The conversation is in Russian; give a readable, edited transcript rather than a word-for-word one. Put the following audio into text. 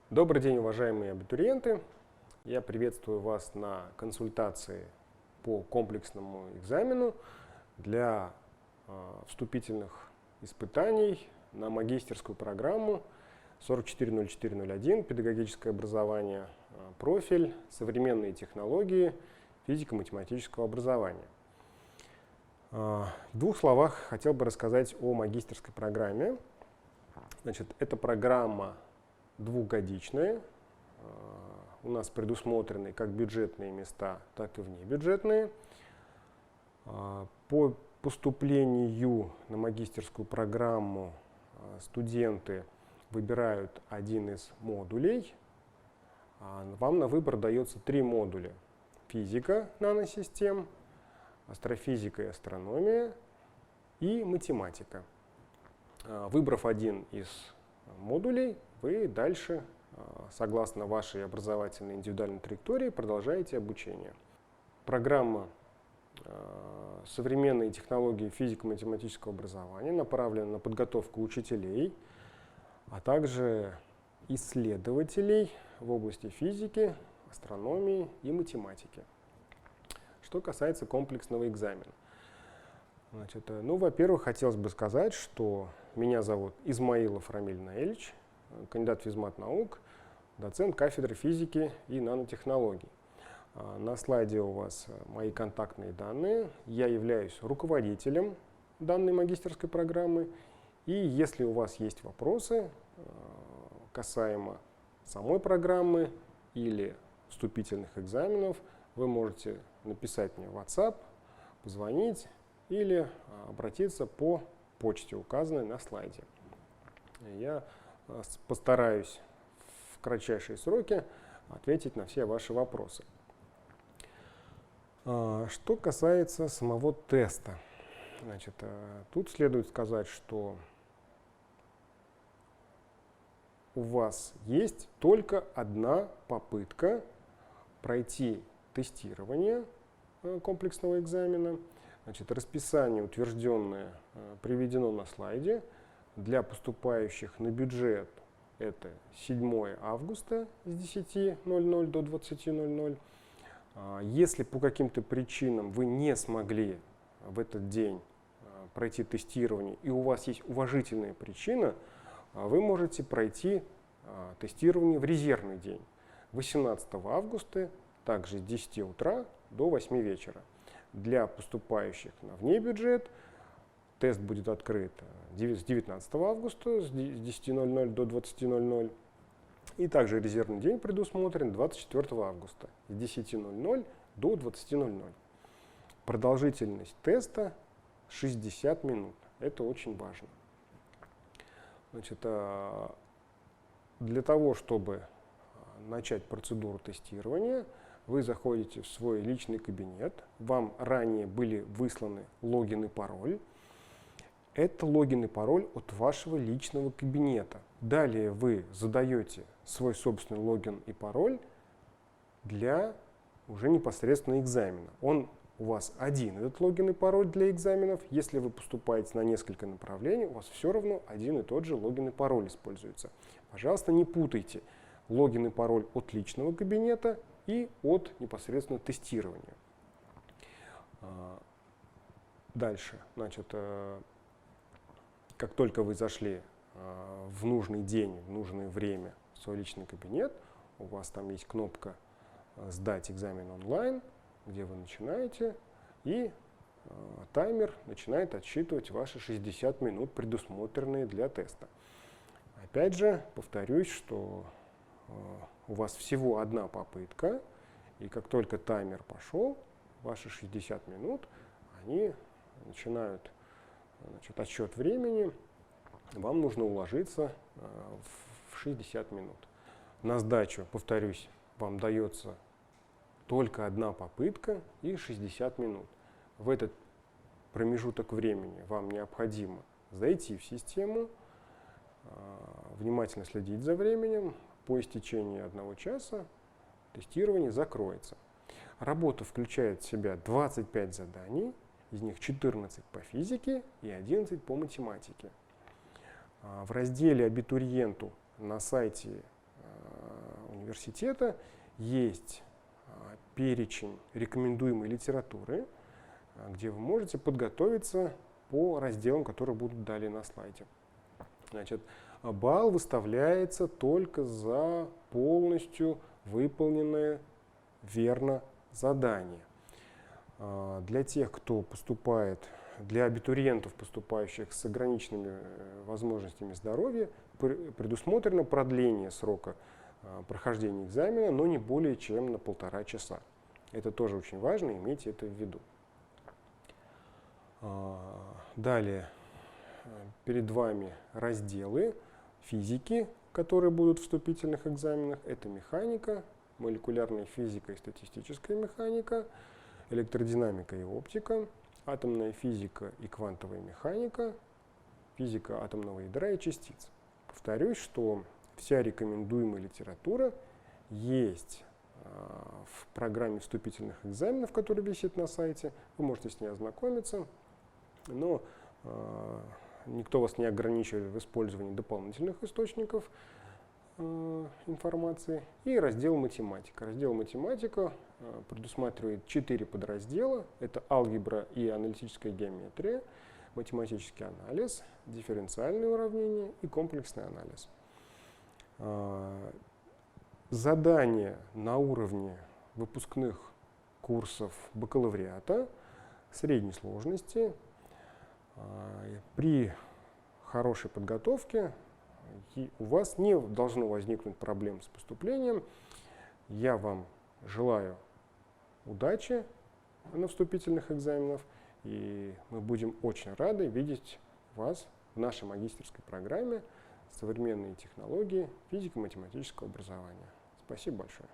Добрый день, уважаемые абитуриенты! Я приветствую вас на консультации по комплексному экзамену для вступительных испытаний на магистерскую программу 440401 «Педагогическое образование», профиль «Современные технологии физико-математического образования». В двух словах хотел бы рассказать о магистерской программе. Значит, эта программа двухгодичные. У нас предусмотрены как бюджетные места, так и внебюджетные. По поступлению на магистерскую программу студенты выбирают один из модулей. Вам на выбор дается 3 модуля: физика наносистем, астрофизика и астрономия и математика. Выбрав один из модулей, вы дальше, согласно вашей образовательной индивидуальной траектории, продолжаете обучение. Программа «Современные технологии физико-математического образования» направлена на подготовку учителей, а также исследователей в области физики, астрономии и математики. Что касается комплексного экзамена. Значит, во-первых, хотелось бы сказать, что меня зовут Измаилов Рамиль Наильевич, кандидат физмат-наук, доцент кафедры физики и нанотехнологий. На слайде у вас мои контактные данные. Я являюсь руководителем данной магистерской программы. И если у вас есть вопросы касаемо самой программы или вступительных экзаменов, вы можете написать мне в WhatsApp, позвонить или обратиться по почте, указанной на слайде. Я постараюсь в кратчайшие сроки ответить на все ваши вопросы. Что касается самого теста, значит, тут следует сказать, что у вас есть только одна попытка пройти тестирование комплексного экзамена. Значит, расписание, утвержденное, приведено на слайде. Для поступающих на бюджет это 7 августа с 10:00 до 20:00. Если по каким-то причинам вы не смогли в этот день пройти тестирование и у вас есть уважительная причина, вы можете пройти тестирование в резервный день 18 августа, также с 10 утра до 8 вечера. Для поступающих на внебюджет тест будет открыт с 19 августа с 10:00 до 20:00. И также резервный день предусмотрен 24 августа с 10:00 до 20:00. Продолжительность теста 60 минут. Это очень важно. Значит, для того, чтобы начать процедуру тестирования, вы заходите в свой личный кабинет. Вам ранее были высланы логин и пароль. Это логин и пароль от вашего личного кабинета. Далее вы задаете свой собственный логин и пароль для уже непосредственно экзамена. Он у вас один, этот логин и пароль для экзаменов. Если вы поступаете на несколько направлений, у вас все равно один и тот же логин и пароль используется. Пожалуйста, не путайте логин и пароль от личного кабинета и от непосредственно тестирования. Дальше, значит, как только вы зашли в нужный день, в нужное время в свой личный кабинет, у вас там есть кнопка «Сдать экзамен онлайн», где вы начинаете, и таймер начинает отсчитывать ваши 60 минут, предусмотренные для теста. Опять же, повторюсь, что у вас всего одна попытка, и как только таймер пошел, ваши 60 минут, они начинают, значит, отсчет времени, вам нужно уложиться в 60 минут. На сдачу, повторюсь, вам дается только одна попытка и 60 минут. В этот промежуток времени вам необходимо зайти в систему, внимательно следить за временем. По истечении 1 часа тестирование закроется. Работа включает в себя 25 заданий, из них 14 по физике и 11 по математике. В разделе «Абитуриенту» на сайте университета есть перечень рекомендуемой литературы, где вы можете подготовиться по разделам, которые будут далее на слайде. Значит, балл выставляется только за полностью выполненное верно задание. Для тех, кто поступает, для абитуриентов, поступающих с ограниченными возможностями здоровья, предусмотрено продление срока прохождения экзамена, но не более чем на 1,5 часа. Это тоже очень важно, имейте это в виду. Далее перед вами разделы физики, которые будут в вступительных экзаменах. Это механика, молекулярная физика и статистическая механика, электродинамика и оптика, атомная физика и квантовая механика, физика атомного ядра и частиц. Повторюсь, что вся рекомендуемая литература есть в программе вступительных экзаменов, которая висит на сайте. Вы можете с ней ознакомиться, но никто вас не ограничивает в использовании дополнительных источников информации. И раздел математика. Раздел математика предусматривает 4 подраздела. Это алгебра и аналитическая геометрия, математический анализ, дифференциальные уравнения и комплексный анализ. Задания на уровне выпускных курсов бакалавриата средней сложности. При хорошей подготовке у вас не должно возникнуть проблем с поступлением. Я вам желаю удачи на вступительных экзаменах, и мы будем очень рады видеть вас в нашей магистерской программе «Современные технологии физико-математического образования». Спасибо большое.